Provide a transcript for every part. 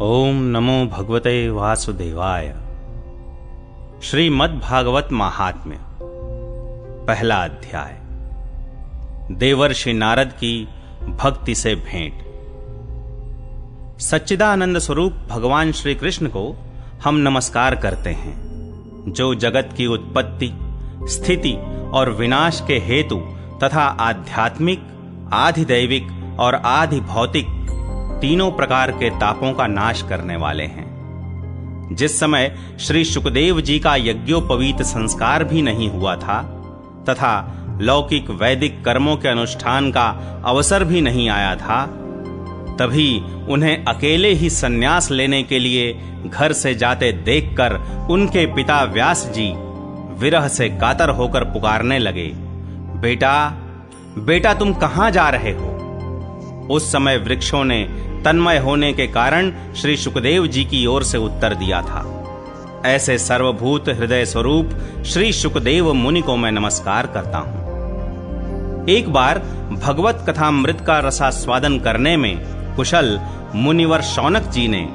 ओम नमो भगवते वासुदेवाय। श्रीमद्भागवत महात्म्य, पहला अध्याय। देवर्षि नारद की भक्ति से भेंट। सच्चिदानंद स्वरूप भगवान श्री कृष्ण को हम नमस्कार करते हैं, जो जगत की उत्पत्ति, स्थिति और विनाश के हेतु तथा आध्यात्मिक, आधिदैविक और आधि भौतिक तीनों प्रकार के तापों का नाश करने वाले हैं। जिस समय श्री शुकदेव जी का यज्ञोपवीत संस्कार भी नहीं हुआ था तथा लौकिक वैदिक कर्मों के अनुष्ठान का अवसर भी नहीं आया था, तभी उन्हें अकेले ही संन्यास लेने के लिए घर से जाते देखकर उनके पिता व्यास जी विरह से कातर होकर पुकारने लगे, बेटा बेटा तुम कहां जा रहे हो? उस समय वृक्षों ने तन्मय होने के कारण श्री शुकदेव जी की ओर से उत्तर दिया था, ऐसे सर्वभूत हृदय स्वरूप श्री शुकदेव मुनि को मैं नमस्कार करता हूं। एक बार भगवत कथामृत का रसास्वादन करने में कुशल मुनिवर शौनक जी ने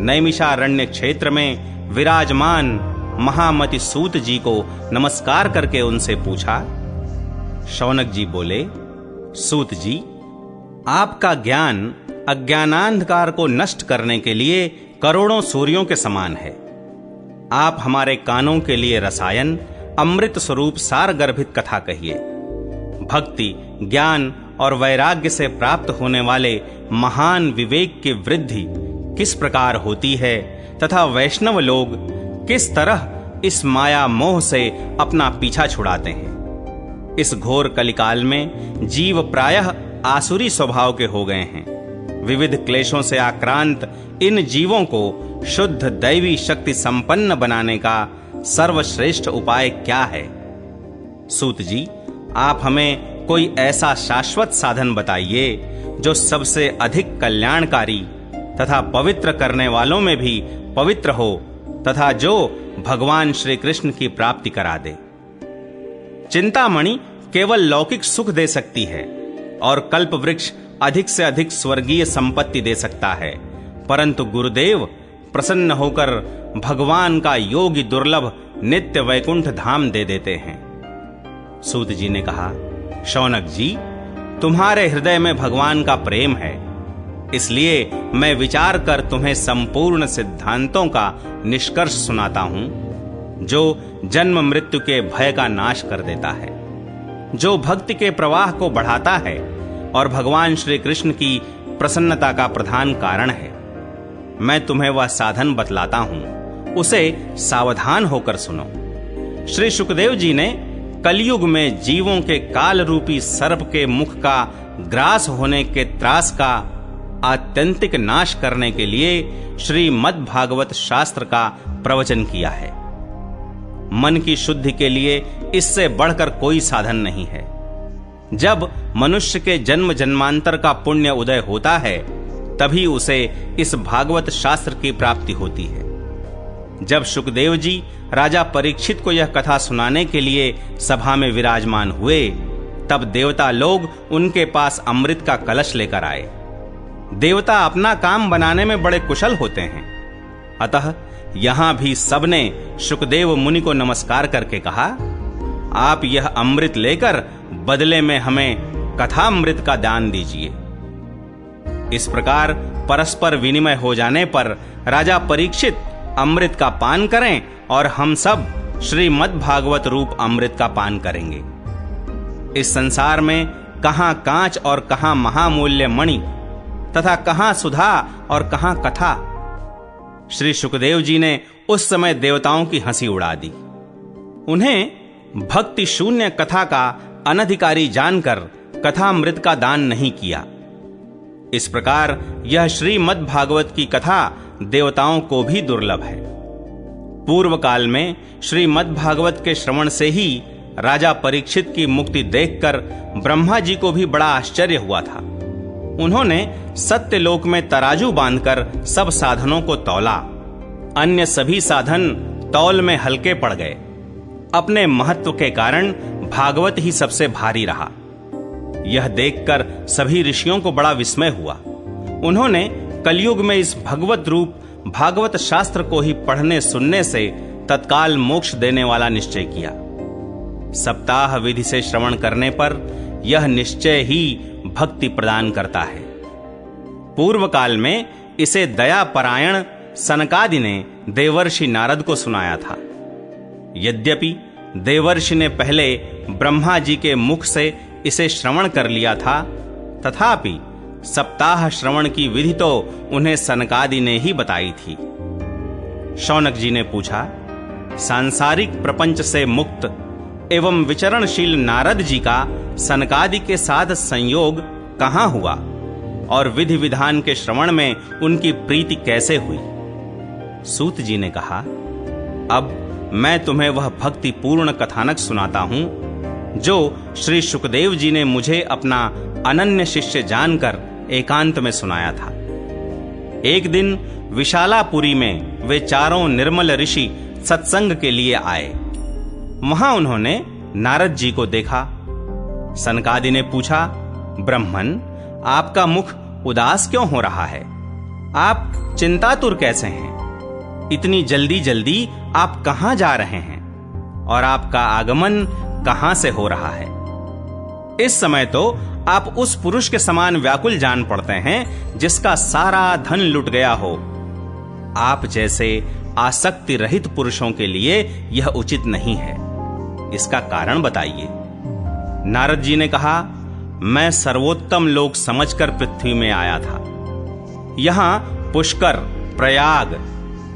नैमिषारण्य क्षेत्र में विराजमान महामति सूत जी को नमस्कार करके उनसे पूछा। शौनक जी बोले, सूत जी, आपका ज्ञान अज्ञानांधकार को नष्ट करने के लिए करोड़ों सूर्यों के समान है। आप हमारे कानों के लिए रसायन, अमृत स्वरूप सार गर्भित कथा कहिए। भक्ति, ज्ञान और वैराग्य से प्राप्त होने वाले महान विवेक की वृद्धि किस प्रकार होती है तथा वैष्णव लोग किस तरह इस माया मोह से अपना पीछा छुड़ाते हैं। इस घोर कलिकाल में जीव प्रायः आसुरी स्वभाव के हो गए हैं। विविध क्लेशों से आक्रांत इन जीवों को शुद्ध दैवी शक्ति संपन्न बनाने का सर्वश्रेष्ठ उपाय क्या है? सूत जी, आप हमें कोई ऐसा शाश्वत साधन बताइए जो सबसे अधिक कल्याणकारी तथा पवित्र करने वालों में भी पवित्र हो तथा जो भगवान श्री कृष्ण की प्राप्ति करा दे। चिंतामणि केवल लौकिक सुख दे सकती है और कल्प वृक्ष अधिक से अधिक स्वर्गीय संपत्ति दे सकता है, परंतु गुरुदेव प्रसन्न होकर भगवान का योगी दुर्लभ नित्य वैकुंठ धाम दे देते हैं। सूत जी ने कहा, शौनक जी, तुम्हारे हृदय में भगवान का प्रेम है, इसलिए मैं विचार कर तुम्हें संपूर्ण सिद्धांतों का निष्कर्ष सुनाता हूं, जो जन्म मृत्यु के भय का नाश कर देता है, जो भक्ति के प्रवाह को बढ़ाता है और भगवान श्री कृष्ण की प्रसन्नता का प्रधान कारण है। मैं तुम्हें वह साधन बतलाता हूं, उसे सावधान होकर सुनो। श्री शुकदेव जी ने कलयुग में जीवों के काल रूपी सर्प के मुख का ग्रास होने के त्रास का आत्यंतिक नाश करने के लिए श्रीमद्भागवत शास्त्र का प्रवचन किया है। मन की शुद्धि के लिए इससे बढ़कर कोई साधन नहीं है। जब मनुष्य के जन्म जन्मांतर का पुण्य उदय होता है, तभी उसे इस भागवत शास्त्र की प्राप्ति होती है। जब शुकदेव जी राजा परीक्षित को यह कथा सुनाने के लिए सभा में विराजमान हुए, तब देवता लोग उनके पास अमृत का कलश लेकर आए। देवता अपना काम बनाने में बड़े कुशल होते हैं, अतः यहां भी सबने शुकदेव मुनि को नमस्कार करके कहा, आप यह अमृत लेकर बदले में हमें कथामृत का दान दीजिए। इस प्रकार परस्पर विनिमय हो जाने पर राजा परीक्षित अमृत का पान करें और हम सब श्रीमद्भागवत रूप अमृत का पान करेंगे। इस संसार में कहां कांच और कहां महामूल्य मणि तथा कहां सुधा और कहां कथा। श्री शुकदेव जी ने उस समय देवताओं की हंसी उड़ा दी। उन्हें भक्ति शून्य कथा का अनधिकारी जानकर कथामृत का दान नहीं किया। इस प्रकार यह श्रीमद्भागवत की कथा देवताओं को भी दुर्लभ है। पूर्व काल में श्रीमद्भागवत के श्रवण से ही राजा परीक्षित की मुक्ति देखकर ब्रह्मा जी को भी बड़ा आश्चर्य हुआ था। उन्होंने सत्यलोक में तराजू बांधकर सब साधनों को तौला। अन्य सभी साधन तौल में हल्के पड़ गए। अपने महत्व के कारण भागवत ही सबसे भारी रहा। यह देखकर सभी ऋषियों को बड़ा विस्मय हुआ। उन्होंने कलयुग में इस भगवत रूप भागवत शास्त्र को ही पढ़ने सुनने से तत्काल मोक्ष देने वाला निश्चय किया। सप्ताह विधि से श्रवण करने पर यह निश्चय ही भक्ति प्रदान करता है। पूर्व काल में इसे दयापरायण सनकादि ने देवर्षि नारद को सुनाया था। यद्यपि देवर्षि ने पहले ब्रह्मा जी के मुख से इसे श्रवण कर लिया था, तथापि सप्ताह श्रवण की विधि तो उन्हें सनकादि ने ही बताई थी। शौनक जी ने पूछा, सांसारिक प्रपंच से मुक्त एवं विचरणशील नारद जी का सनकादि के साथ संयोग कहां हुआ और विधि विधान के श्रवण में उनकी प्रीति कैसे हुई? सूत जी ने कहा, अब मैं तुम्हें वह भक्ति पूर्ण कथानक सुनाता हूं जो श्री सुखदेव जी ने मुझे अपना अनन्य शिष्य जानकर एकांत में सुनाया था। एक दिन विशालापुरी में वे चारों निर्मल ऋषि सत्संग के लिए आए। वहां उन्होंने नारद जी को देखा। सनकादि ने पूछा, ब्रह्मन, आपका मुख उदास क्यों हो रहा है? आप चिंतातुर कैसे हैं? इतनी जल्दी जल्दी आप कहां जा रहे हैं और आपका आगमन कहां से हो रहा है? इस समय तो आप उस पुरुष के समान व्याकुल जान पड़ते हैं जिसका सारा धन लुट गया हो। आप जैसे आसक्ति रहित पुरुषों के लिए यह उचित नहीं है। इसका कारण बताइए। नारद जी ने कहा, मैं सर्वोत्तम लोक समझकर पृथ्वी में आया था। यहां पुष्कर, प्रयाग,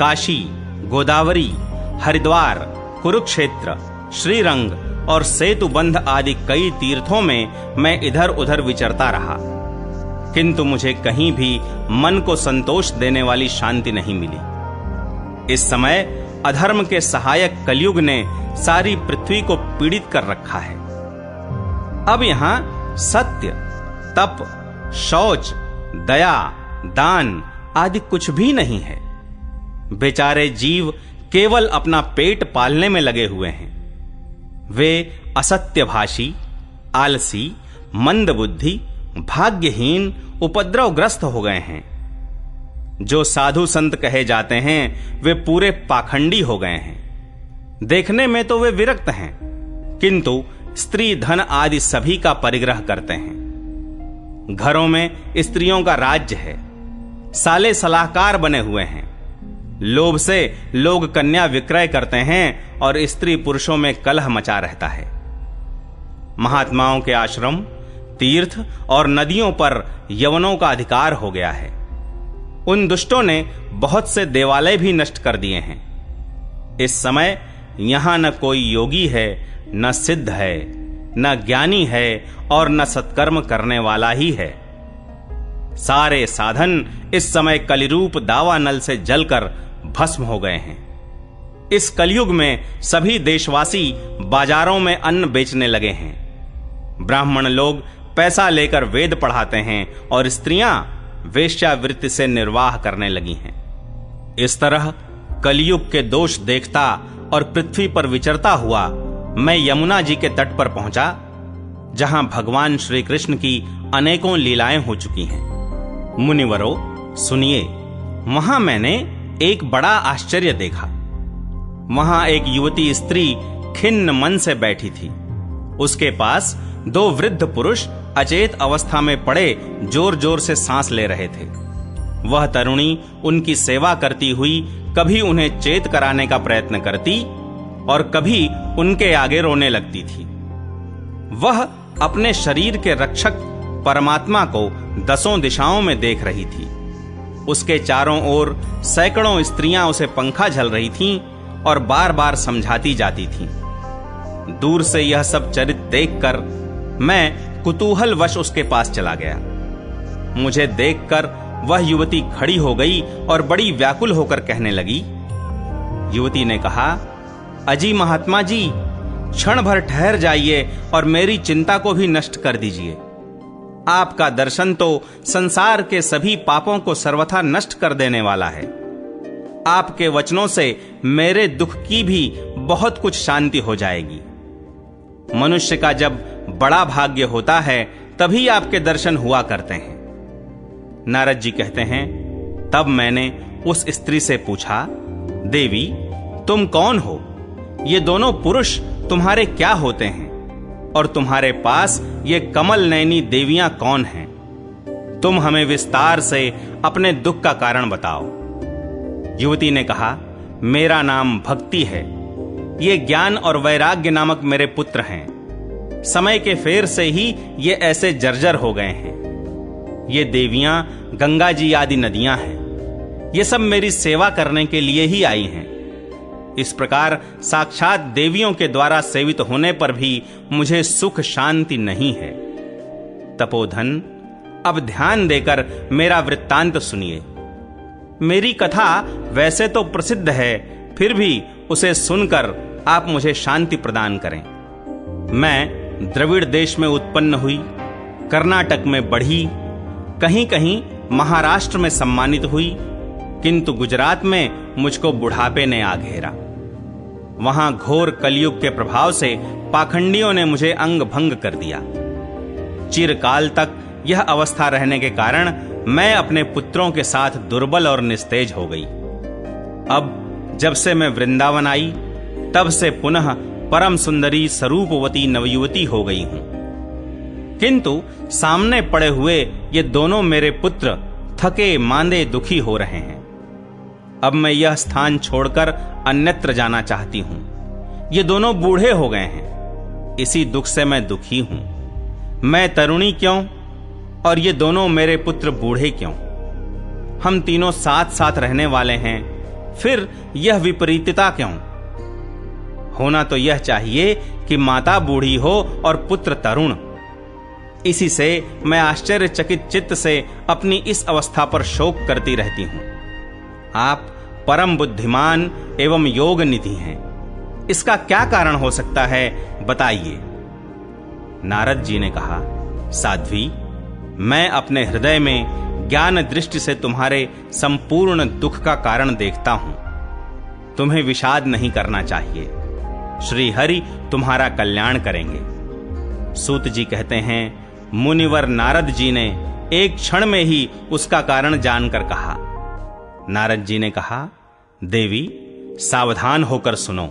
काशी, गोदावरी, हरिद्वार, कुरुक्षेत्र, श्रीरंग और सेतुबंध आदि कई तीर्थों में मैं इधर उधर विचरता रहा, किंतु मुझे कहीं भी मन को संतोष देने वाली शांति नहीं मिली। इस समय अधर्म के सहायक कलयुग ने सारी पृथ्वी को पीड़ित कर रखा है। अब यहां सत्य, तप, शौच, दया, दान आदि कुछ भी नहीं है। बेचारे जीव केवल अपना पेट पालने में लगे हुए हैं। वे असत्यभाषी, आलसी, मंदबुद्धि, भाग्यहीन, उपद्रवग्रस्त हो गए हैं। जो साधु संत कहे जाते हैं वे पूरे पाखंडी हो गए हैं। देखने में तो वे विरक्त हैं, किंतु स्त्री धन आदि सभी का परिग्रह करते हैं। घरों में स्त्रियों का राज्य है। साले सलाहकार बने हुए हैं। लोभ से लोग कन्या विक्रय करते हैं और स्त्री पुरुषों में कलह मचा रहता है। महात्माओं के आश्रम, तीर्थ और नदियों पर यवनों का अधिकार हो गया है। उन दुष्टों ने बहुत से देवालय भी नष्ट कर दिए हैं। इस समय यहां न कोई योगी है, न सिद्ध है, न ज्ञानी है और न सत्कर्म करने वाला ही है। सारे साधन इस समय कलिरूप दावानल से जलकर भस्म हो गए हैं। इस कलयुग में सभी देशवासी बाजारों में अन्न बेचने लगे हैं। ब्राह्मण लोग पैसा लेकर वेद पढ़ाते हैं और स्त्रियां वेश्यावृत्ति से निर्वाह करने लगी हैं। इस तरह कलयुग के दोष देखता और पृथ्वी पर विचरता हुआ मैं यमुना जी के तट पर पहुंचा, जहां भगवान श्री कृष्ण की अनेकों लीलाएं हो चुकी हैं। मुनिवरों, सुनिए, वहां मैंने एक बड़ा आश्चर्य देखा। वहां एक युवती स्त्री खिन्न मन से बैठी थी। उसके पास दो वृद्ध पुरुष अचेत अवस्था में पड़े जोर जोर से सांस ले रहे थे। वह तरुणी उनकी सेवा करती हुई कभी उन्हें चेत कराने का प्रयत्न करती और कभी उनके आगे रोने लगती थी। वह अपने शरीर के रक्षक परमात्मा को दसों दिशाओं में देख रही थी। उसके चारों ओर सैकड़ों स्त्रियां उसे पंखा झल रही थीं और बार बार समझाती जाती थीं। दूर से यह सब चरित्र देखकर मैं कुतूहलवश उसके पास चला गया। मुझे देखकर वह युवती खड़ी हो गई और बड़ी व्याकुल होकर कहने लगी। युवती ने कहा, अजी महात्मा जी, क्षण भर ठहर जाइए और मेरी चिंता को भी नष्ट कर दीजिए। आपका दर्शन तो संसार के सभी पापों को सर्वथा नष्ट कर देने वाला है। आपके वचनों से मेरे दुख की भी बहुत कुछ शांति हो जाएगी। मनुष्य का जब बड़ा भाग्य होता है तभी आपके दर्शन हुआ करते हैं। नारद जी कहते हैं, तब मैंने उस स्त्री से पूछा, देवी तुम कौन हो? ये दोनों पुरुष तुम्हारे क्या होते हैं? और तुम्हारे पास ये कमल नयनी देवियां कौन हैं? तुम हमें विस्तार से अपने दुख का कारण बताओ। युवती ने कहा, मेरा नाम भक्ति है। ये ज्ञान और वैराग्य नामक मेरे पुत्र हैं। समय के फेर से ही ये ऐसे जर्जर हो गए हैं। ये देवियां गंगा जी आदि नदियां हैं। ये सब मेरी सेवा करने के लिए ही आई हैं। इस प्रकार साक्षात देवियों के द्वारा सेवित होने पर भी मुझे सुख शांति नहीं है। तपोधन, अब ध्यान देकर मेरा वृत्तांत सुनिए। मेरी कथा वैसे तो प्रसिद्ध है, फिर भी उसे सुनकर आप मुझे शांति प्रदान करें। मैं द्रविड़ देश में उत्पन्न हुई, कर्नाटक में बढ़ी, कहीं कहीं महाराष्ट्र में सम्मानित हुई, किंतु गुजरात में मुझको बुढ़ापे ने आ घेरा। वहां घोर कलयुग के प्रभाव से पाखंडियों ने मुझे अंग भंग कर दिया। चिरकाल तक यह अवस्था रहने के कारण मैं अपने पुत्रों के साथ दुर्बल और निस्तेज हो गई। अब जब से मैं वृंदावन आई, तब से पुनः परम सुंदरी स्वरूपवती नवयुवती हो गई हूं। किंतु सामने पड़े हुए ये दोनों मेरे पुत्र थके मांदे दुखी हो रहे हैं। अब मैं यह स्थान छोड़कर अन्यत्र जाना चाहती हूं। ये दोनों बूढ़े हो गए हैं, इसी दुख से मैं दुखी हूं। मैं तरुणी क्यों और ये दोनों मेरे पुत्र बूढ़े क्यों? हम तीनों साथ साथ रहने वाले हैं, फिर यह विपरीतता क्यों? होना तो यह चाहिए कि माता बूढ़ी हो और पुत्र तरुण। इसी से मैं आश्चर्यचकित चित्त से अपनी इस अवस्था पर शोक करती रहती हूं। आप परम बुद्धिमान एवं योग निधि हैं। इसका क्या कारण हो सकता है, बताइए। नारद जी ने कहा, साध्वी, मैं अपने हृदय में ज्ञान दृष्टि से तुम्हारे संपूर्ण दुख का कारण देखता हूं। तुम्हें विषाद नहीं करना चाहिए। श्री हरि तुम्हारा कल्याण करेंगे। सूत जी कहते हैं, मुनिवर नारद जी ने एक क्षण में ही उसका कारण जानकर कहा। नारद जी ने कहा, देवी सावधान होकर सुनो,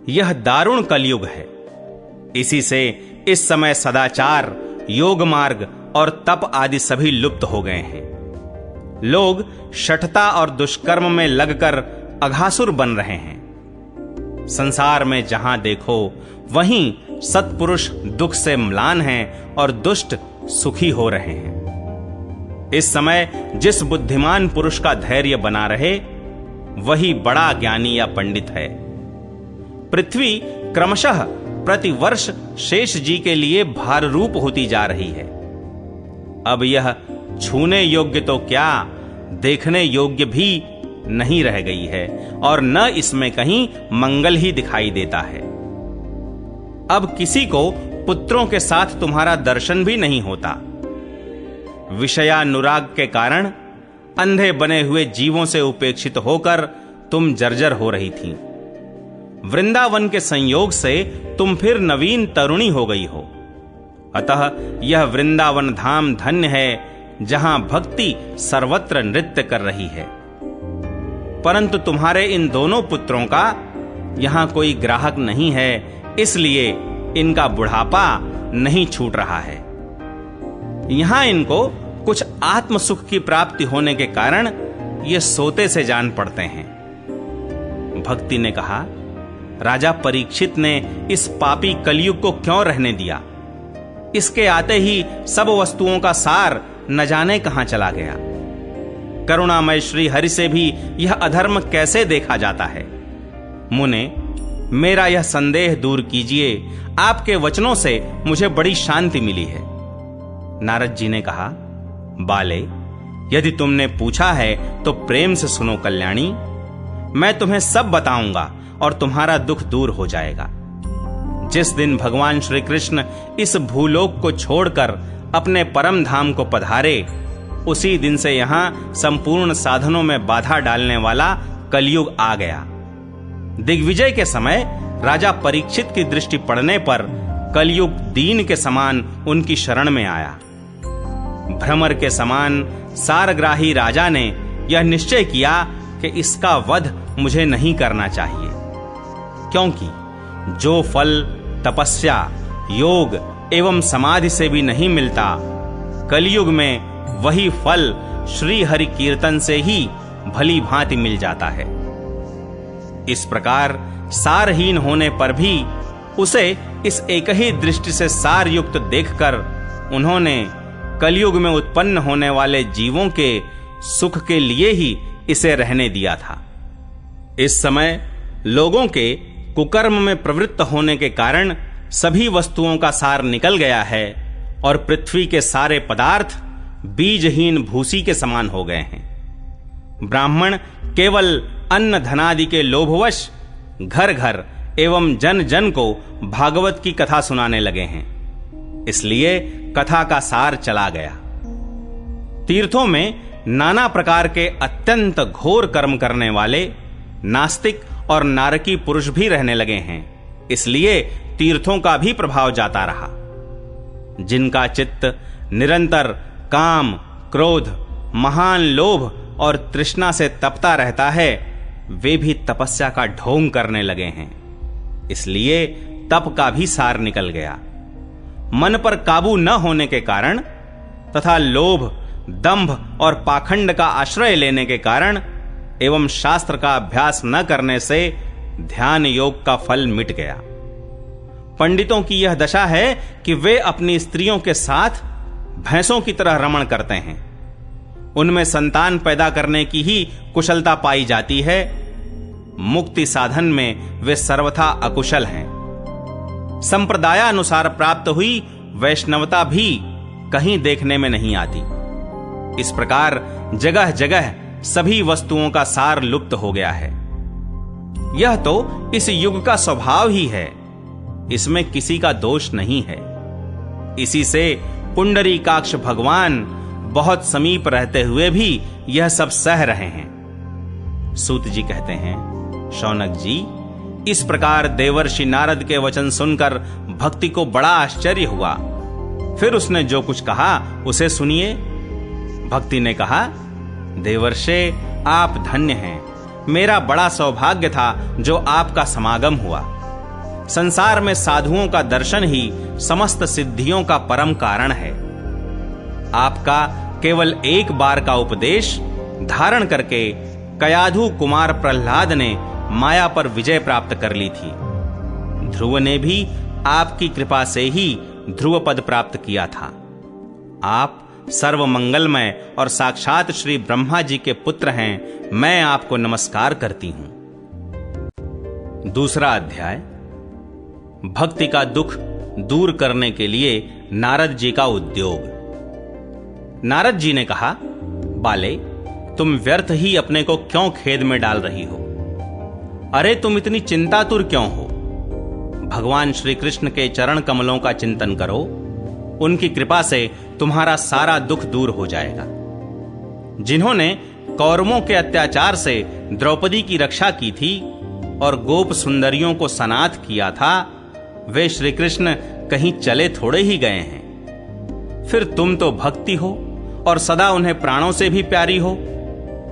यह दारुण कलयुग है। इसी से इस समय सदाचार, योग मार्ग और तप आदि सभी लुप्त हो गए हैं। लोग शठता और दुष्कर्म में लगकर अघासुर बन रहे हैं। संसार में जहां देखो वहीं सत्पुरुष दुख से म्लान हैं और दुष्ट सुखी हो रहे हैं। इस समय जिस बुद्धिमान पुरुष का धैर्य बना रहे, वही बड़ा ज्ञानी या पंडित है। पृथ्वी क्रमशः प्रतिवर्ष शेष जी के लिए भार रूप होती जा रही है। अब यह छूने योग्य तो क्या, देखने योग्य भी नहीं रह गई है और न इसमें कहीं मंगल ही दिखाई देता है। अब किसी को पुत्रों के साथ तुम्हारा दर्शन भी नहीं होता। विषयानुराग के कारण अंधे बने हुए जीवों से उपेक्षित होकर तुम जर्जर हो रही थी। वृंदावन के संयोग से तुम फिर नवीन तरुणी हो गई हो। अतः यह वृंदावन धाम धन्य है, जहां भक्ति सर्वत्र नृत्य कर रही है। परंतु तुम्हारे इन दोनों पुत्रों का यहां कोई ग्राहक नहीं है, इसलिए इनका बुढ़ापा नहीं छूट रहा है। यहां इनको कुछ आत्म सुख की प्राप्ति होने के कारण ये सोते से जान पड़ते हैं। भक्ति ने कहा, राजा परीक्षित ने इस पापी कलयुग को क्यों रहने दिया? इसके आते ही सब वस्तुओं का सार न जाने कहां चला गया। करुणामय श्री हरि से भी यह अधर्म कैसे देखा जाता है? मुने, मेरा यह संदेह दूर कीजिए। आपके वचनों से मुझे बड़ी शांति मिली है। नारद जी ने कहा, बाले, यदि तुमने पूछा है तो प्रेम से सुनो कल्याणी। मैं तुम्हें सब बताऊंगा और तुम्हारा दुख दूर हो जाएगा। जिस दिन भगवान श्री कृष्ण इस भूलोक को छोड़कर अपने परम धाम को पधारे, उसी दिन से यहां संपूर्ण साधनों में बाधा डालने वाला कलयुग आ गया। दिग्विजय के समय राजा परीक्षित की दृष्टि पड़ने पर कलयुग दीन के समान उनकी शरण में आया। भ्रमर के समान सारग्राही राजा ने यह निश्चय किया कि इसका वध मुझे नहीं करना चाहिए, क्योंकि जो फल तपस्या, योग एवं समाधि से भी नहीं मिलता, कलयुग में वही फल श्री हरि कीर्तन से ही भली भांति मिल जाता है। इस प्रकार सारहीन होने पर भी उसे इस एक ही दृष्टि से सार युक्त देखकर उन्होंने कलयुग में उत्पन्न होने वाले जीवों के सुख के लिए ही इसे रहने दिया था। इस समय लोगों के कुकर्म में प्रवृत्त होने के कारण सभी वस्तुओं का सार निकल गया है और पृथ्वी के सारे पदार्थ बीजहीन भूसी के समान हो गए हैं। ब्राह्मण केवल अन्न धनादि के लोभवश घर घर एवं जन जन को भागवत की कथा सुनाने लगे हैं, इसलिए कथा का सार चला गया। तीर्थों में नाना प्रकार के अत्यंत घोर कर्म करने वाले नास्तिक और नारकी पुरुष भी रहने लगे हैं, इसलिए तीर्थों का भी प्रभाव जाता रहा। जिनका चित्त निरंतर काम, क्रोध, महान लोभ और तृष्णा से तपता रहता है, वे भी तपस्या का ढोंग करने लगे हैं, इसलिए तप का भी सार निकल गया। मन पर काबू न होने के कारण तथा लोभ, दंभ और पाखंड का आश्रय लेने के कारण एवं शास्त्र का अभ्यास न करने से ध्यान योग का फल मिट गया। पंडितों की यह दशा है कि वे अपनी स्त्रियों के साथ भैंसों की तरह रमण करते हैं। उनमें संतान पैदा करने की ही कुशलता पाई जाती है, मुक्ति साधन में वे सर्वथा अकुशल हैं। संप्रदायानुसार प्राप्त हुई वैष्णवता भी कहीं देखने में नहीं आती। इस प्रकार जगह जगह सभी वस्तुओं का सार लुप्त हो गया है। यह तो इस युग का स्वभाव ही है, इसमें किसी का दोष नहीं है। इसी से पुंडरीकाक्ष भगवान बहुत समीप रहते हुए भी यह सब सह रहे हैं। सूत जी कहते हैं, शौनक जी, इस प्रकार देवर्षि नारद के वचन सुनकर भक्ति को बड़ा आश्चर्य हुआ। फिर उसने जो कुछ कहा उसे सुनिए। भक्ति ने कहा, देवर्षे आप धन्य हैं, मेरा बड़ा सौभाग्य था जो आपका समागम हुआ। संसार में साधुओं का दर्शन ही समस्त सिद्धियों का परम कारण है। आपका केवल एक बार का उपदेश धारण करके कयाधु कुमार प्रहलाद ने माया पर विजय प्राप्त कर ली थी। ध्रुव ने भी आपकी कृपा से ही ध्रुव पद प्राप्त किया था। आप सर्व मंगलमय और साक्षात श्री ब्रह्मा जी के पुत्र हैं। मैं आपको नमस्कार करती हूं। दूसरा अध्याय, भक्ति का दुख दूर करने के लिए नारद जी का उद्योग। नारद जी ने कहा, बाले, तुम व्यर्थ ही अपने को क्यों खेद में डाल रही हो? अरे तुम इतनी चिंतातुर क्यों हो? भगवान श्री कृष्ण के चरण कमलों का चिंतन करो, उनकी कृपा से तुम्हारा सारा दुख दूर हो जाएगा। जिन्होंने कौरवों के अत्याचार से द्रौपदी की रक्षा की थी और गोप सुंदरियों को सनाथ किया था, वे श्री कृष्ण कहीं चले थोड़े ही गए हैं। फिर तुम तो भक्ति हो और सदा उन्हें प्राणों से भी प्यारी हो।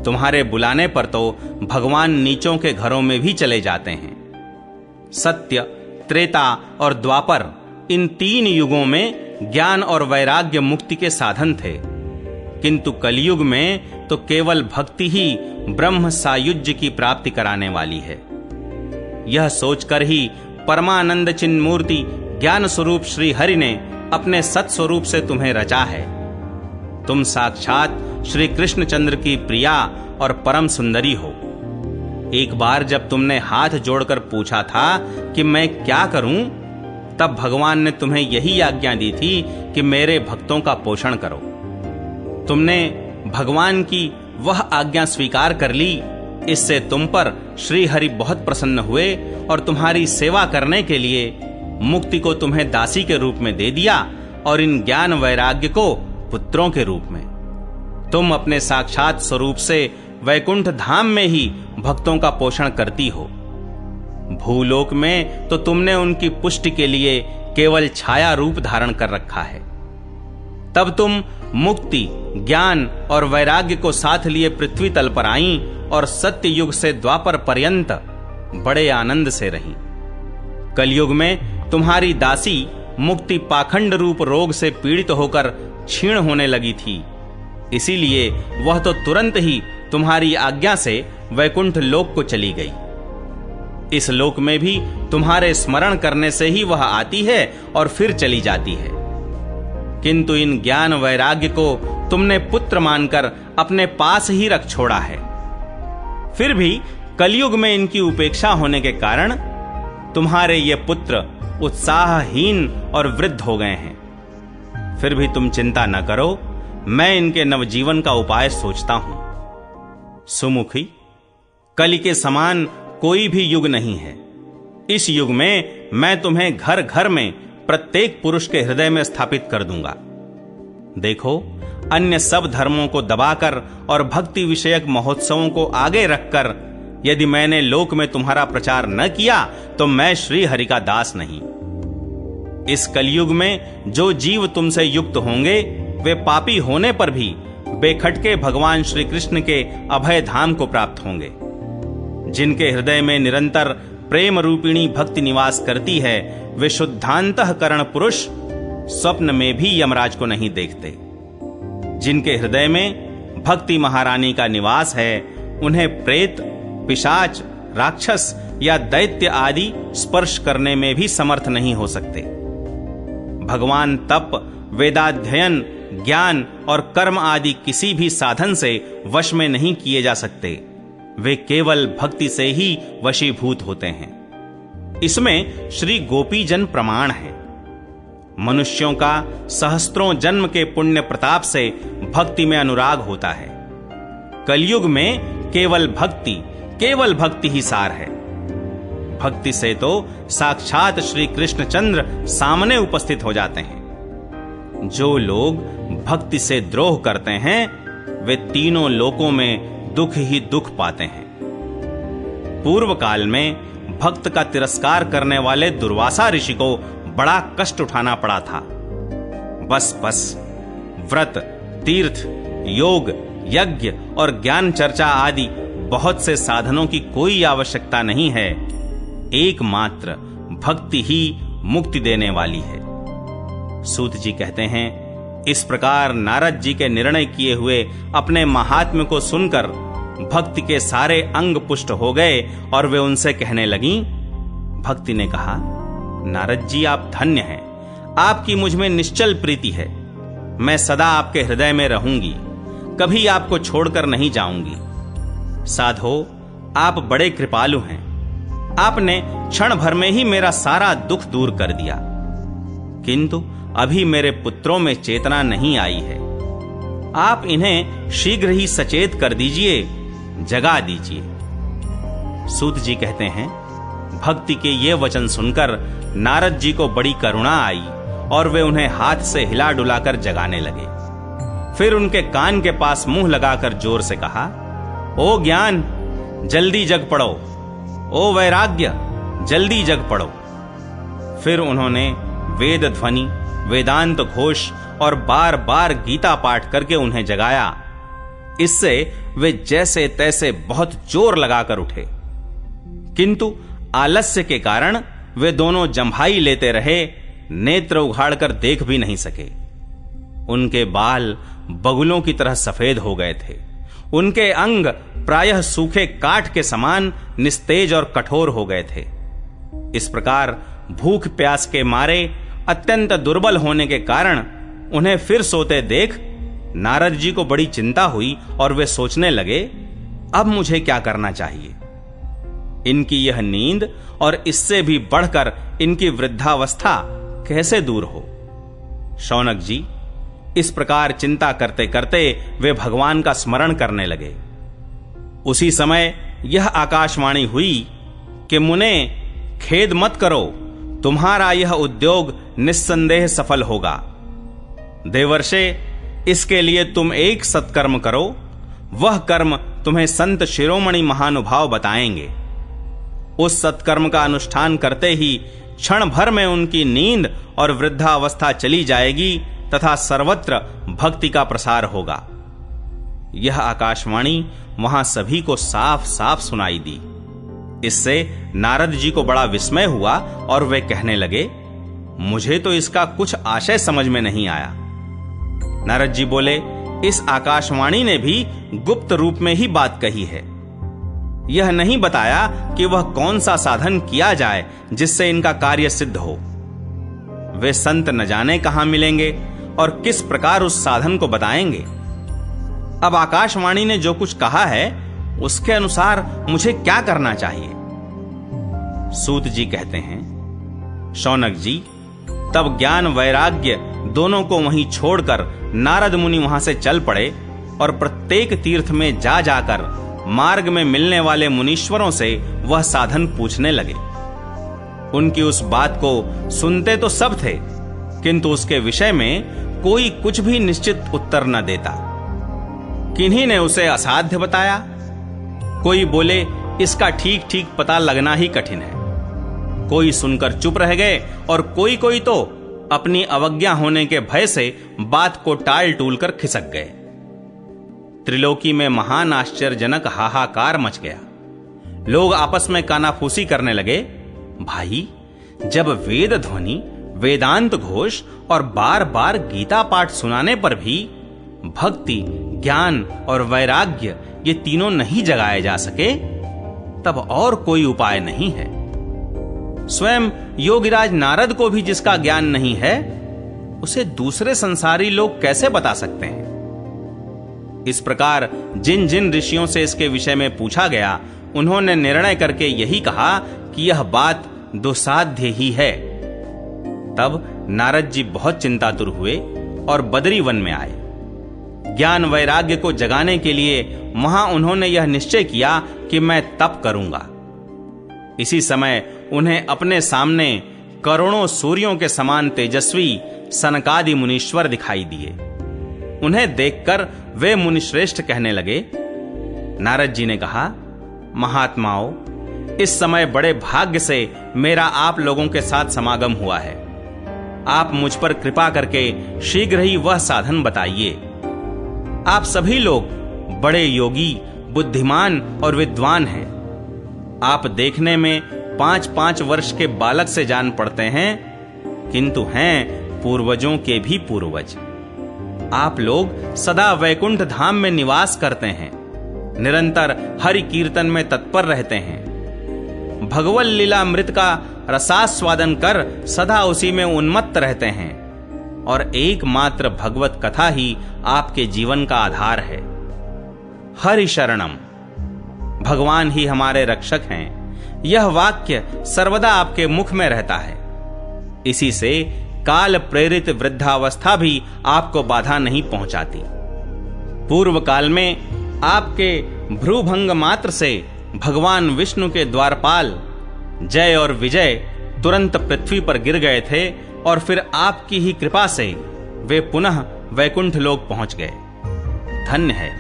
तुम्हारे बुलाने पर तो भगवान नीचों के घरों में भी चले जाते हैं। सत्य, त्रेता और द्वापर, इन 3 युगों में ज्ञान और वैराग्य मुक्ति के साधन थे, किंतु कलयुग में तो केवल भक्ति ही ब्रह्म सायुज्य की प्राप्ति कराने वाली है। यह सोचकर ही परमानंद चिन्मूर्ति ज्ञान स्वरूप श्री हरि ने अपने सत्स्वरूप से तुम्हें रचा है। तुम साक्षात श्री कृष्णचंद्र की प्रिया और परम सुंदरी हो। एक बार जब तुमने हाथ जोड़कर पूछा था कि मैं क्या करूं, तब भगवान ने तुम्हें यही आज्ञा दी थी कि मेरे भक्तों का पोषण करो। तुमने भगवान की वह आज्ञा स्वीकार कर ली। इससे तुम पर श्री हरि बहुत प्रसन्न हुए और तुम्हारी सेवा करने के लिए मुक्ति को तुम्हें दासी के रूप में दे दिया और इन ज्ञान वैराग्य को पुत्रों के रूप में। तुम अपने साक्षात स्वरूप से वैकुंठ धाम में ही भक्तों का पोषण करती हो। भूलोक में तो तुमने उनकी पुष्टि के लिए केवल छाया रूप धारण कर रखा है। तब तुम मुक्ति, ज्ञान और वैराग्य को साथ लिए पृथ्वी तल पर आईं और सत्य युग से द्वापर पर्यंत बड़े आनंद से रहीं। कलयुग में तुम्हारी दासी मुक्ति पाखंड रूप रोग से पीड़ित होकर क्षीण होने लगी थी, इसीलिए वह तो तुरंत ही तुम्हारी आज्ञा से वैकुंठ लोक को चली गई। इस लोक में भी तुम्हारे स्मरण करने से ही वह आती है और फिर चली जाती है, किंतु इन ज्ञान वैराग्य को तुमने पुत्र मानकर अपने पास ही रख छोड़ा है। फिर भी कलयुग में इनकी उपेक्षा होने के कारण तुम्हारे ये पुत्र उत्साहहीन और वृद्ध हो गए हैं। फिर भी तुम चिंता न करो, मैं इनके नवजीवन का उपाय सोचता हूं। सुमुखी, कलि के समान कोई भी युग नहीं है। इस युग में मैं तुम्हें घर घर में प्रत्येक पुरुष के हृदय में स्थापित कर दूंगा। देखो, अन्य सब धर्मों को दबाकर और भक्ति विषयक महोत्सवों को आगे रखकर यदि मैंने लोक में तुम्हारा प्रचार न किया तो मैं श्री हरि का दास नहीं। इस कलयुग में जो जीव तुमसे युक्त होंगे वे पापी होने पर भी बेखटके भगवान श्री कृष्ण के अभय धाम को प्राप्त होंगे। जिनके हृदय में निरंतर प्रेम रूपिणी भक्ति निवास करती है, वे शुद्धांतःकरण पुरुष स्वप्न में भी यमराज को नहीं देखते। जिनके हृदय में भक्ति महारानी का निवास है, उन्हें प्रेत, पिशाच, राक्षस या दैत्य आदि स्पर्श करने में भी समर्थ नहीं हो सकते। भगवान तप, वेदाध्ययन, ज्ञान और कर्म आदि किसी भी साधन से वश में नहीं किए जा सकते। वे केवल भक्ति से ही वशीभूत होते हैं। इसमें श्री गोपीजन प्रमाण है। मनुष्यों का सहस्त्रों जन्म के पुण्य प्रताप से भक्ति में अनुराग होता है। कलयुग में केवल भक्ति ही सार है। भक्ति से तो साक्षात श्री कृष्णचंद्र सामने उपस्थित हो जाते हैं। जो लोग भक्ति से द्रोह करते हैं वे तीनों लोकों में दुख ही दुख पाते हैं। पूर्व काल में भक्त का तिरस्कार करने वाले दुर्वासा ऋषि को बड़ा कष्ट उठाना पड़ा था। बस व्रत, तीर्थ, योग, यज्ञ और ज्ञान चर्चा आदि बहुत से साधनों की कोई आवश्यकता नहीं है। एकमात्र भक्ति ही मुक्ति देने वाली है। सूत जी कहते हैं, इस प्रकार नारद जी के निर्णय किए हुए अपने महात्म्य को सुनकर भक्ति के सारे अंग पुष्ट हो गए और वे उनसे कहने लगीं। भक्ति ने कहा, नारद जी आप धन्य हैं, आपकी मुझ में निश्चल प्रीति है। मैं सदा आपके हृदय में रहूंगी, कभी आपको छोड़कर नहीं जाऊंगी। साधो, आप बड़े कृपालु हैं। आपने क्षण भर में ही मेरा सारा दुख दूर कर दिया, किंतु अभी मेरे पुत्रों में चेतना नहीं आई है। आप इन्हें शीघ्र ही सचेत कर दीजिए, जगा दीजिए। सूत जी कहते हैं, भक्ति के ये वचन सुनकर नारद जी को बड़ी करुणा आई और वे उन्हें हाथ से हिला डुलाकर जगाने लगे। फिर उनके कान के पास मुंह लगाकर जोर से कहा, ओ ज्ञान, जल्दी जग पड़ो। ओ वैराग्य, जल्दी जग पड़ो। फिर उन्होंने वेद ध्वनि, वेदांत घोष और बार बार गीता पाठ करके उन्हें जगाया। इससे वे जैसे तैसे बहुत जोर लगाकर उठे, किंतु आलस्य के कारण वे दोनों जम्भाई लेते रहे, नेत्र उघाड़कर देख भी नहीं सके। उनके बाल बगुलों की तरह सफेद हो गए थे। उनके अंग प्रायः सूखे काठ के समान निस्तेज और कठोर हो गए थे। इस प्रकार भूख प्यास के मारे अत्यंत दुर्बल होने के कारण उन्हें फिर सोते देख नारद जी को बड़ी चिंता हुई और वे सोचने लगे, अब मुझे क्या करना चाहिए। इनकी यह नींद और इससे भी बढ़कर इनकी वृद्धावस्था कैसे दूर हो। शौनक जी इस प्रकार चिंता करते करते वे भगवान का स्मरण करने लगे। उसी समय यह आकाशवाणी हुई कि मुने, खेद मत करो, तुम्हारा यह उद्योग निस्संदेह सफल होगा। देवर्षे, इसके लिए तुम एक सत्कर्म करो, वह कर्म तुम्हें संत शिरोमणि महानुभाव बताएंगे। उस सत्कर्म का अनुष्ठान करते ही क्षण भर में उनकी नींद और वृद्धावस्था चली जाएगी तथा सर्वत्र भक्ति का प्रसार होगा। यह आकाशवाणी वहां सभी को साफ साफ सुनाई दी। इससे नारद जी को बड़ा विस्मय हुआ और वे कहने लगे, मुझे तो इसका कुछ आशय समझ में नहीं आया। नारद जी बोले, इस आकाशवाणी ने भी गुप्त रूप में ही बात कही है। यह नहीं बताया कि वह कौन सा साधन किया जाए जिससे इनका कार्य सिद्ध हो। वे संत न जाने कहां मिलेंगे और किस प्रकार उस साधन को बताएंगे। अब आकाशवाणी ने जो कुछ कहा है उसके अनुसार मुझे क्या करना चाहिए? सूत जी कहते हैं, शौनक जी, तब ज्ञान वैराग्य दोनों को वहीं छोड़कर नारद मुनि वहां से चल पड़े और प्रत्येक तीर्थ में जा जाकर मार्ग में मिलने वाले मुनीश्वरों से वह साधन पूछने लगे। उनकी उस बात को सुनते तो सब थे, किंतु उसके विषय में कोई कुछ भी निश्चित उत्तर न देता। किन्हीं ने उसे असाध्य बताया, कोई बोले इसका ठीक ठीक पता लगना ही कठिन है। कोई सुनकर चुप रह गए और कोई तो अपनी अवज्ञा होने के भय से बात को टाल टूल कर खिसक गए। त्रिलोकी में महान आश्चर्यजनक हाहाकार मच गया। लोग आपस में कानाफूसी करने लगे, भाई, जब वेद ध्वनि, वेदांत घोष और बार बार गीता पाठ सुनाने पर भी भक्ति, ज्ञान और वैराग्य ये तीनों नहीं जगाए जा सके, तब और कोई उपाय नहीं है। स्वयं योगीराज नारद को भी जिसका ज्ञान नहीं है, उसे दूसरे संसारी लोग कैसे बता सकते हैं? इस प्रकार जिन जिन ऋषियों से इसके विषय में पूछा गया, उन्होंने निर्णय करके यही कहा कि यह बात दुस्साध्य ही है। तब नारद जी बहुत चिंतातुर हुए और बदरी वन में आए। ज्ञान वैराग्य को जगाने के लिए वहां उन्होंने यह निश्चय किया कि मैं तप करूंगा। इसी समय उन्हें अपने सामने करोड़ों सूर्यों के समान तेजस्वी सनकादि मुनीश्वर दिखाई दिए। उन्हें देखकर वे मुनिश्रेष्ठ कहने लगे। नारद जी ने कहा, महात्माओं, इस समय बड़े भाग्य से मेरा आप लोगों के साथ समागम हुआ है। आप मुझ पर कृपा करके शीघ्र ही वह साधन बताइए। आप सभी लोग बड़े योगी, बुद्धिमान और विद्वान हैं। आप देखने में 5-5 वर्ष के बालक से जान पड़ते हैं, किंतु हैं पूर्वजों के भी पूर्वज। आप लोग सदा वैकुंठ धाम में निवास करते हैं, निरंतर हरि कीर्तन में तत्पर रहते हैं, भगवत लीला मृत का रसास्वादन कर सदा उसी में उन्मत्त रहते हैं, और एकमात्र भगवत कथा ही आपके जीवन का आधार है। हरि शरणम, भगवान ही हमारे रक्षक हैं, यह वाक्य सर्वदा आपके मुख में रहता है। इसी से काल प्रेरित वृद्धावस्था भी आपको बाधा नहीं पहुंचाती। पूर्व काल में आपके भ्रूभंग मात्र से भगवान विष्णु के द्वारपाल जय और विजय तुरंत पृथ्वी पर गिर गए थे, और फिर आपकी ही कृपा से वे पुनः वैकुंठ लोक पहुंच गए। धन्य है,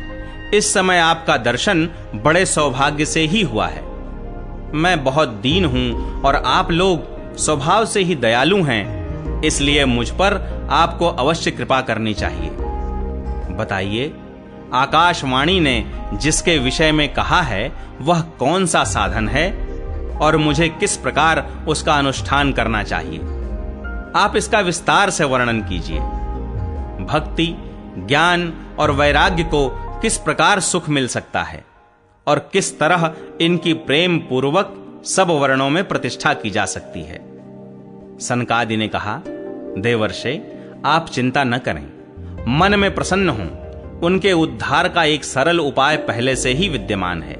इस समय आपका दर्शन बड़े सौभाग्य से ही हुआ है। मैं बहुत दीन हूं और आप लोग स्वभाव से ही दयालु हैं, इसलिए मुझ पर आपको अवश्य कृपा करनी चाहिए। बताइए, आकाशवाणी ने जिसके विषय में कहा है वह कौन सा साधन है और मुझे किस प्रकार उसका अनुष्ठान करना चाहिए? आप इसका विस्तार से वर्णन कीजिए। भक्ति, ज्ञान और वैराग्य को किस प्रकार सुख मिल सकता है और किस तरह इनकी प्रेम पूर्वक सब वर्णों में प्रतिष्ठा की जा सकती है? सनकादि ने कहा, देवर्षे, आप चिंता न करें, मन में प्रसन्न हों। उनके उद्धार का एक सरल उपाय पहले से ही विद्यमान है।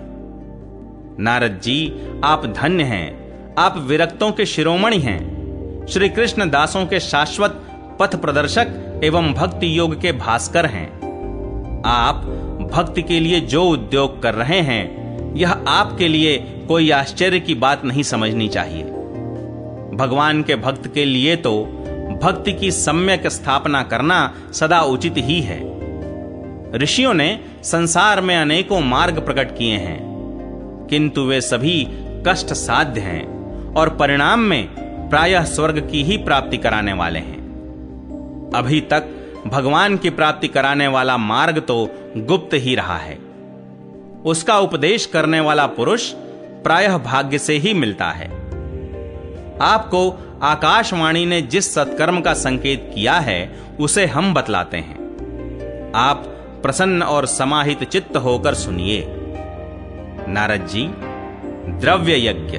नारद जी, आप धन्य हैं, आप विरक्तों के शिरोमणि हैं, श्री कृष्ण दासों के शाश्वत पथ प्रदर्शक एवं भक्ति योग के भास्कर हैं। आप भक्ति के लिए जो उद्योग कर रहे हैं, यह आपके लिए कोई आश्चर्य की बात नहीं समझनी चाहिए। भगवान के भक्त के लिए तो भक्ति की सम्यक स्थापना करना सदा उचित ही है। ऋषियों ने संसार में अनेकों मार्ग प्रकट किए हैं, किंतु वे सभी कष्ट साध्य हैं और परिणाम में प्रायः स्वर्ग की ही प्राप्ति कराने वाले हैं। अभी तक भगवान की प्राप्ति कराने वाला मार्ग तो गुप्त ही रहा है। उसका उपदेश करने वाला पुरुष प्रायः भाग्य से ही मिलता है। आपको आकाशवाणी ने जिस सत्कर्म का संकेत किया है उसे हम बतलाते हैं। आप प्रसन्न और समाहित चित्त होकर सुनिए। नारद जी, द्रव्य यज्ञ,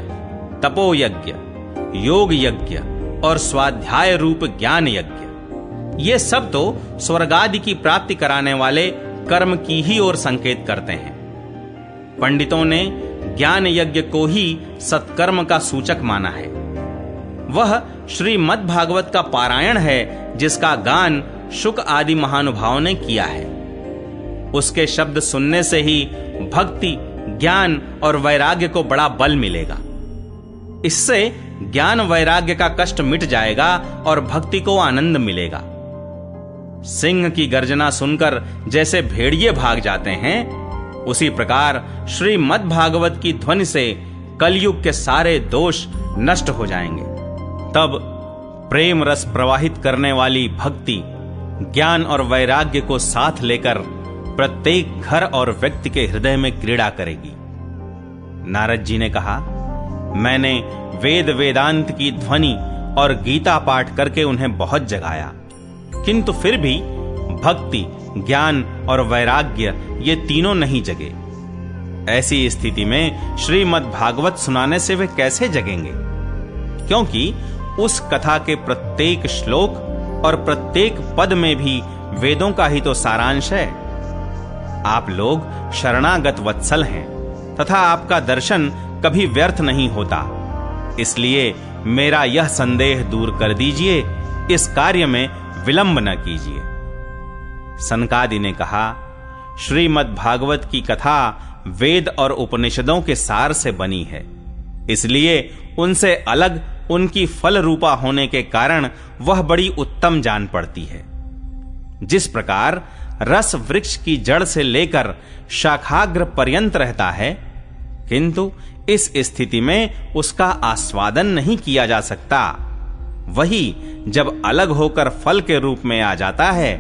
तपो यज्ञ, योग यज्ञ और स्वाध्याय रूप ज्ञान यज्ञ, ये सब तो स्वर्गादि की प्राप्ति कराने वाले कर्म की ही ओर संकेत करते हैं। पंडितों ने ज्ञान यज्ञ को ही सत्कर्म का सूचक माना है। वह श्रीमद् भागवत का पारायण है जिसका गान शुक आदि महानुभावों ने किया है। उसके शब्द सुनने से ही भक्ति, ज्ञान और वैराग्य को बड़ा बल मिलेगा। इससे ज्ञान वैराग्य का कष्ट मिट जाएगा और भक्ति को आनंद मिलेगा। सिंह की गर्जना सुनकर जैसे भेड़िए भाग जाते हैं, उसी प्रकार श्रीमद् भागवत की ध्वनि से कलयुग के सारे दोष नष्ट हो जाएंगे। तब प्रेम रस प्रवाहित करने वाली भक्ति, ज्ञान और वैराग्य को साथ लेकर प्रत्येक घर और व्यक्ति के हृदय में क्रीड़ा करेगी। नारद जी ने कहा, मैंने वेद वेदांत की ध्वनि और गीता पाठ करके उन्हें बहुत जगाया, किंतु फिर भी भक्ति, ज्ञान और वैराग्य ये तीनों नहीं जगे। ऐसी स्थिति में श्रीमद् भागवत सुनाने से वे कैसे जगेंगे? क्योंकि उस कथा के प्रत्येक श्लोक और प्रत्येक पद में भी वेदों का ही तो सारांश है। आप लोग शरणागत वत्सल हैं तथा आपका दर्शन कभी व्यर्थ नहीं होता। इसलिए मेरा यह संदेह दूर कर दीजिए, इस कार्य में विलंब न कीजिए। सनकादि ने कहा, श्रीमद् भागवत की कथा वेद और उपनिषदों के सार से बनी है, इसलिए उनसे अलग उनकी फल रूपा होने के कारण वह बड़ी उत्तम जान पड़ती है। जिस प्रकार रस वृक्ष की जड़ से लेकर शाखाग्र पर्यंत रहता है, किंतु इस स्थिति में उसका आस्वादन नहीं किया जा सकता, वही जब अलग होकर फल के रूप में आ जाता है,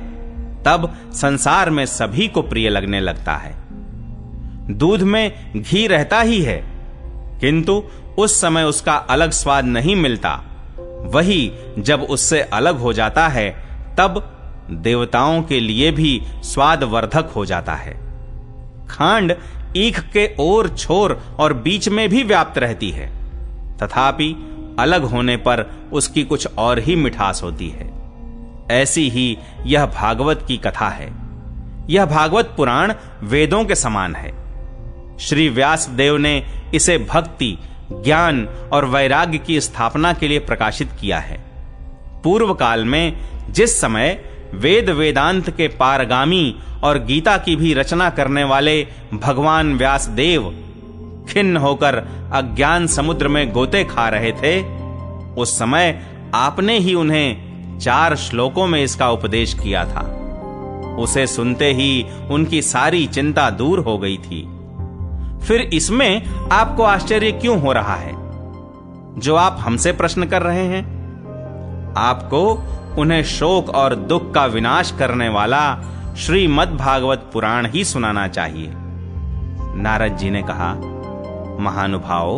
तब संसार में सभी को प्रिय लगने लगता है। दूध में घी रहता ही है, किंतु उस समय उसका अलग स्वाद नहीं मिलता, वही जब उससे अलग हो जाता है, तब देवताओं के लिए भी स्वादवर्धक हो जाता है। खांड ईख के ओर छोर और बीच में भी व्याप्त रहती है, तथापि अलग होने पर उसकी कुछ और ही मिठास होती है। ऐसी ही यह भागवत की कथा है। यह भागवत पुराण वेदों के समान है। श्री व्यास देव ने इसे भक्ति, ज्ञान और वैराग्य की स्थापना के लिए प्रकाशित किया है। पूर्व काल में जिस समय वेद वेदांत के पारगामी और गीता की भी रचना करने वाले भगवान व्यास देव खिन्न होकर अज्ञान समुद्र में गोते खा रहे थे, उस समय आपने ही उन्हें 4 श्लोकों में इसका उपदेश किया था। उसे सुनते ही उनकी सारी चिंता दूर हो गई थी। फिर इसमें आपको आश्चर्य क्यों हो रहा है जो आप हमसे प्रश्न कर रहे हैं? आपको उन्हें शोक और दुख का विनाश करने वाला श्रीमद् भागवत पुराण ही सुनाना चाहिए। नारद जी ने कहा, महानुभाव,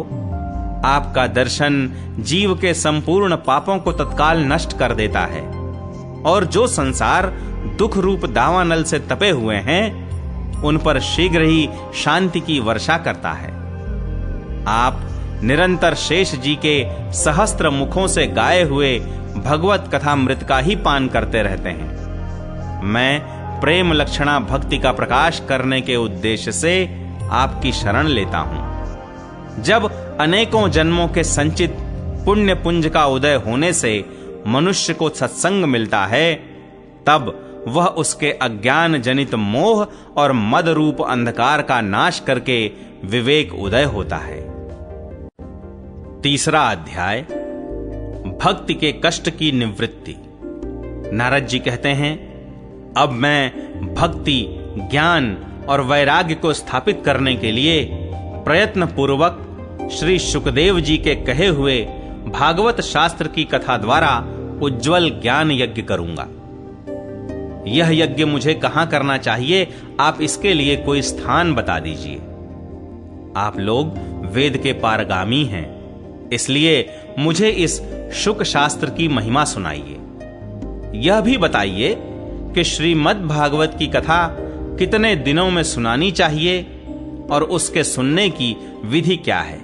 आपका दर्शन जीव के संपूर्ण पापों को तत्काल नष्ट कर देता है और जो संसार दुख रूप दावानल से तपे हुए हैं, उन पर शीघ्र ही शांति की वर्षा करता है। आप निरंतर शेष जी के सहस्त्र मुखों से गाए हुए भगवत कथामृत का ही पान करते रहते हैं। मैं प्रेम लक्षणा भक्ति का प्रकाश करने के उद्देश्य से आपकी शरण लेता हूं। जब अनेकों जन्मों के संचित पुण्य पुंज का उदय होने से मनुष्य को सत्संग मिलता है, तब वह उसके अज्ञान जनित मोह और मद रूप अंधकार का नाश करके विवेक उदय होता है। 3 अध्याय, भक्ति के कष्ट की निवृत्ति। नारद जी कहते हैं, अब मैं भक्ति, ज्ञान और वैराग्य को स्थापित करने के लिए प्रयत्न पूर्वक श्री शुकदेव जी के कहे हुए भागवत शास्त्र की कथा द्वारा उज्जवल ज्ञान यज्ञ करूंगा। यह यज्ञ मुझे कहां करना चाहिए, आप इसके लिए कोई स्थान बता दीजिए। आप लोग वेद के पारगामी हैं, इसलिए मुझे इस शुक शास्त्र की महिमा सुनाइए। यह भी बताइए कि श्रीमद् भागवत की कथा कितने दिनों में सुनानी चाहिए और उसके सुनने की विधि क्या है।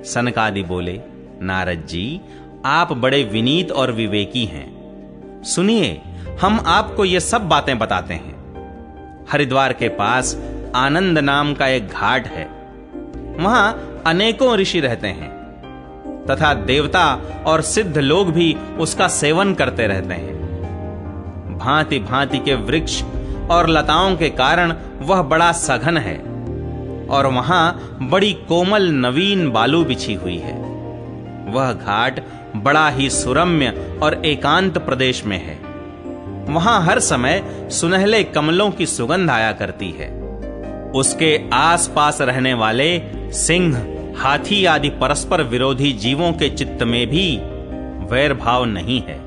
सनकादि बोले, नारद जी, आप बड़े विनीत और विवेकी हैं। सुनिए, हम आपको ये सब बातें बताते हैं। हरिद्वार के पास आनंद नाम का एक घाट है। वहां अनेकों ऋषि रहते हैं तथा देवता और सिद्ध लोग भी उसका सेवन करते रहते हैं। भांति भांति के वृक्ष और लताओं के कारण वह बड़ा सघन है और वहां बड़ी कोमल नवीन बालू बिछी हुई है। वह घाट बड़ा ही सुरम्य और एकांत प्रदेश में है। वहां हर समय सुनहले कमलों की सुगंध आया करती है। उसके आसपास रहने वाले सिंह, हाथी आदि परस्पर विरोधी जीवों के चित्त में भी वैर भाव नहीं है।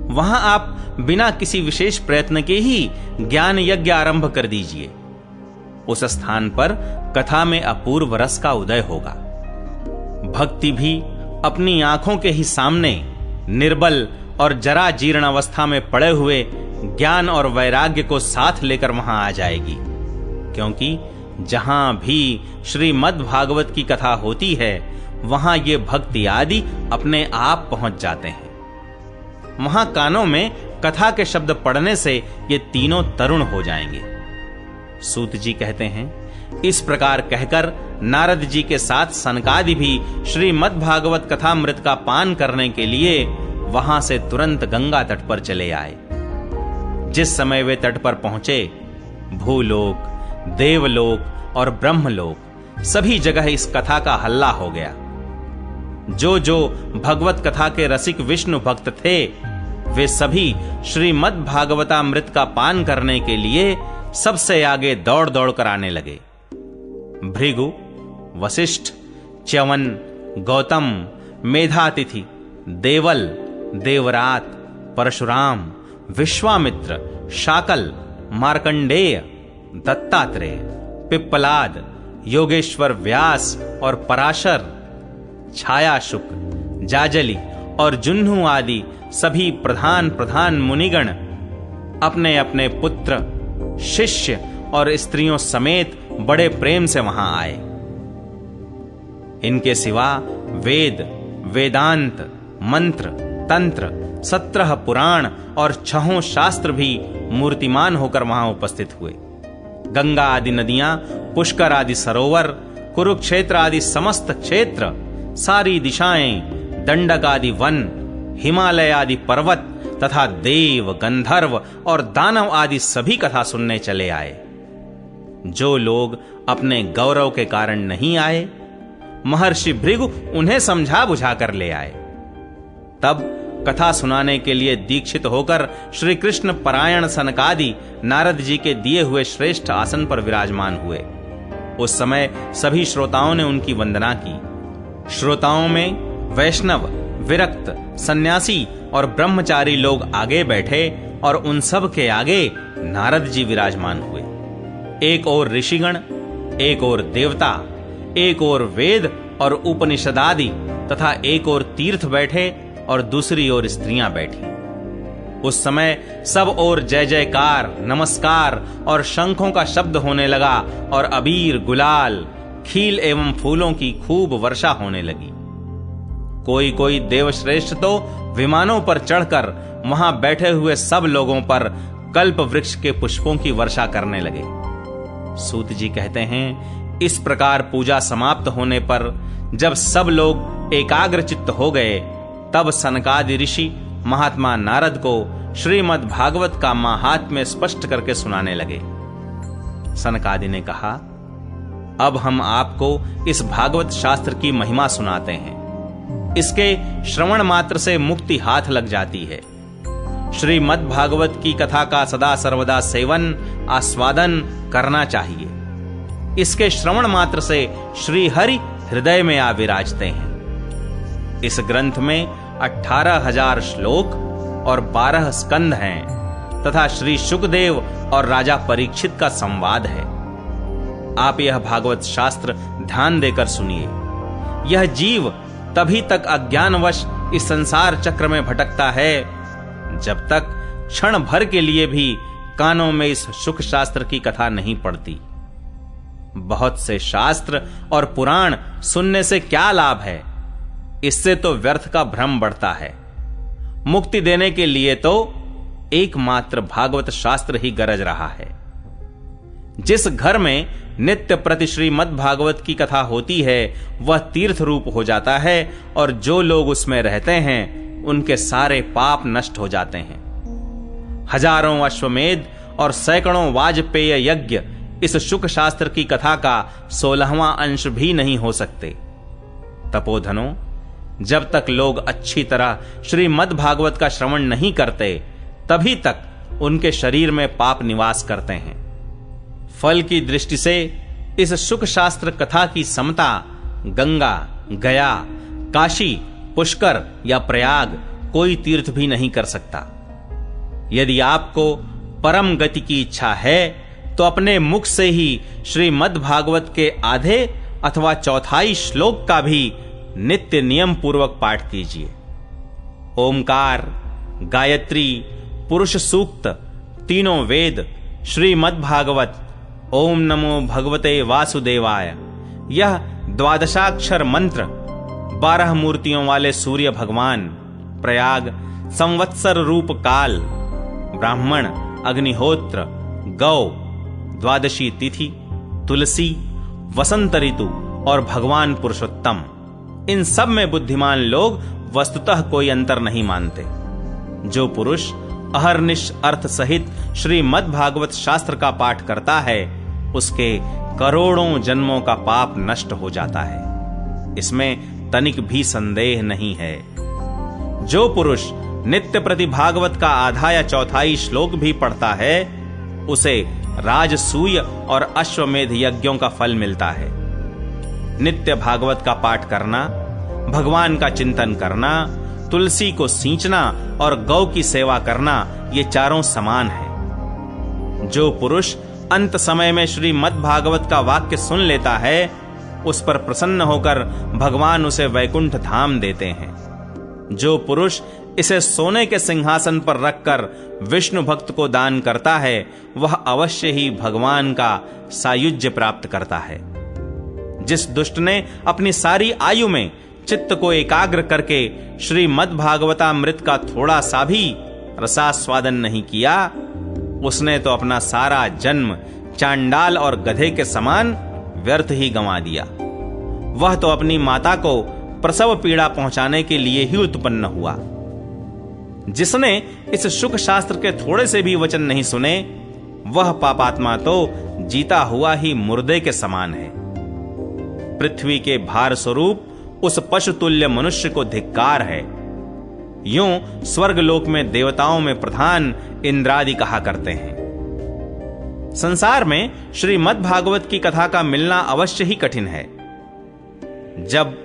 वहां आप बिना किसी विशेष प्रयत्न के ही ज्ञान यज्ञ आरंभ कर दीजिए। उस स्थान पर कथा में अपूर्व रस का उदय होगा। भक्ति भी अपनी आंखों के ही सामने निर्बल और जरा जीर्ण अवस्था में पड़े हुए ज्ञान और वैराग्य को साथ लेकर वहां आ जाएगी, क्योंकि जहां भी श्रीमद् भागवत की कथा होती है वहां ये भक्ति आदि अपने आप पहुंच जाते हैं। वहां कानों में कथा के शब्द पढ़ने से ये तीनों तरुण हो जाएंगे। सूत जी कहते हैं, इस प्रकार कहकर नारद जी के साथ सनकादि भी श्रीमद् भागवत कथामृत का पान करने के लिए वहां से तुरंत गंगा तट पर चले आए। जिस समय वे तट पर पहुंचे, भूलोक, देवलोक और ब्रह्मलोक सभी जगह इस कथा का हल्ला हो गया। जो जो भगवत कथा के रसिक विष्णु भक्त थे, वे सभी श्रीमद् भागवतामृत का पान करने के लिए सबसे आगे दौड़ दौड़ कर आने लगे। भृगु, वशिष्ठ, च्यवन, गौतम, मेधातिथि, देवल, देवरात, परशुराम, विश्वामित्र, शाकल, मार्कंडेय, दत्तात्रेय, पिप्पलाद, योगेश्वर व्यास और पराशर, छायाशुक, जाजली और जुन्हु आदि सभी प्रधान प्रधान मुनिगण अपने अपने पुत्र, शिष्य और स्त्रियों समेत बड़े प्रेम से वहां आए। इनके सिवा वेद, वेदांत, मंत्र, तंत्र, 17 पुराण और 6 शास्त्र भी मूर्तिमान होकर वहां उपस्थित हुए। गंगा आदि नदियां, पुष्कर आदि सरोवर, कुरुक्षेत्र आदि समस्त क्षेत्र, सारी दिशाएं, दंडक आदि वन, हिमालय आदि पर्वत तथा देव, गंधर्व और दानव आदि सभी कथा सुनने चले आए। जो लोग अपने गौरव के कारण नहीं आए, महर्षि भृगु उन्हें समझा बुझा कर ले आए। तब कथा सुनाने के लिए दीक्षित होकर श्री कृष्ण परायण सनकादि नारद जी के दिए हुए श्रेष्ठ आसन पर विराजमान हुए। उस समय सभी श्रोताओं ने उनकी वंदना की। श्रोताओं में वैष्णव, विरक्त, सन्यासी और ब्रह्मचारी लोग आगे बैठे और उन सब के आगे नारद जी विराजमान हुए। एक ओर ऋषिगण, एक ओर देवता, एक ओर वेद और उपनिषद आदि तथा एक ओर तीर्थ बैठे और दूसरी ओर स्त्रियां बैठी। उस समय सब ओर जय जयकार, नमस्कार और शंखों का शब्द होने लगा और अबीर, गुलाल, खील एवं फूलों की खूब वर्षा होने लगी। कोई कोई देवश्रेष्ठ तो विमानों पर चढ़कर वहां बैठे हुए सब लोगों पर कल्प वृक्ष के पुष्पों की वर्षा करने लगे। सूत जी कहते हैं, इस प्रकार पूजा समाप्त होने पर जब सब लोग एकाग्र चित्त हो गए, तब सनकादि ऋषि महात्मा नारद को श्रीमद् भागवत का महात्म्य स्पष्ट करके सुनाने लगे। सनकादि ने कहा, अब हम आपको इस भागवत शास्त्र की महिमा सुनाते हैं। इसके श्रवण मात्र से मुक्ति हाथ लग जाती है। श्रीमद् भागवत की कथा का सदा सर्वदा सेवन, आस्वादन करना चाहिए। इसके श्रवण मात्र से श्री हरि हृदय में आ विराजते हैं। इस ग्रंथ में 18,000 श्लोक और 12 स्कंध हैं तथा श्री शुकदेव और राजा परीक्षित का संवाद है। आप यह भागवत शास्त्र ध्यान देकर सुनिए। यह जीव तभी तक अज्ञानवश इस संसार चक्र में भटकता है जब तक क्षण भर के लिए भी कानों में इस सुख शास्त्र की कथा नहीं पड़ती। बहुत से शास्त्र और पुराण सुनने से क्या लाभ है? इससे तो व्यर्थ का भ्रम बढ़ता है। मुक्ति देने के लिए तो एकमात्र भागवत शास्त्र ही गरज रहा है। जिस घर में नित्य प्रति श्रीमद् भागवत की कथा होती है वह तीर्थ रूप हो जाता है और जो लोग उसमें रहते हैं उनके सारे पाप नष्ट हो जाते हैं। हजारों अश्वमेध और सैकड़ों वाजपेय यज्ञ इस शुक शास्त्र की कथा का 16वां अंश भी नहीं हो सकते। तपोधनों, जब तक लोग अच्छी तरह श्रीमद् भागवत का श्रवण नहीं करते तभी तक उनके शरीर में पाप निवास करते हैं। फल की दृष्टि से इस शुक शास्त्र कथा की समता गंगा, गया, काशी, पुष्कर या प्रयाग कोई तीर्थ भी नहीं कर सकता। यदि आपको परम गति की इच्छा है तो अपने मुख से ही श्रीमद् भागवत के आधे अथवा चौथाई श्लोक का भी नित्य नियम पूर्वक पाठ कीजिए। ओमकार, गायत्री, पुरुष सूक्त, तीनों वेद, श्रीमद् भागवत, ओम नमो भगवते वासुदेवाय, यह द्वादशाक्षर मंत्र 12 मूर्तियों वाले सूर्य भगवान, प्रयाग, संवत्सर रूप काल, ब्राह्मण, अग्निहोत्र, गौ, द्वादशी तिथि, तुलसी, वसंत ऋतु और भगवान पुरुषोत्तम, इन सब में बुद्धिमान लोग वस्तुतः कोई अंतर नहीं मानते। जो पुरुष अहर्निश अर्थ सहित श्रीमद् भागवत शास्त्र का पाठ करता है उसके करोड़ों जन्मों का पाप नष्ट हो जाता है। इसमें तनिक भी संदेह नहीं है। जो पुरुष नित्य प्रति भागवत का आधा या चौथाई श्लोक भी पढ़ता है उसे राजसूय और अश्वमेध यज्ञों का फल मिलता है। नित्य भागवत का पाठ करना, भगवान का चिंतन करना, तुलसी को सींचना और गौ की सेवा करना, ये चारों समान है। जो पुरुष अंत समय में श्रीमद् भागवत का वाक्य सुन लेता है उस पर प्रसन्न होकर भगवान उसे वैकुंठ धाम देते हैं। जो पुरुष इसे सोने के सिंहासन पर रखकर विष्णु भक्त को दान करता है वह अवश्य ही भगवान का सायुज्य प्राप्त करता है। जिस दुष्ट ने अपनी सारी आयु में चित्त को एकाग्र करके श्रीमद् भागवतामृत का थोड़ा सा भी रसास्वादन नहीं किया उसने तो अपना सारा जन्म चांडाल और गधे के समान व्यर्थ ही गंवा दिया। वह तो अपनी माता को प्रसव पीड़ा पहुंचाने के लिए ही उत्पन्न हुआ। जिसने इस शुक शास्त्र के थोड़े से भी वचन नहीं सुने वह पापात्मा तो जीता हुआ ही मुर्दे के समान है। पृथ्वी के भार स्वरूप उस पशुतुल्य मनुष्य को धिक्कार है। यूं स्वर्गलोक में देवताओं में प्रधान इंद्रादि कहा करते हैं। संसार में श्रीमद् भागवत की कथा का मिलना अवश्य ही कठिन है। जब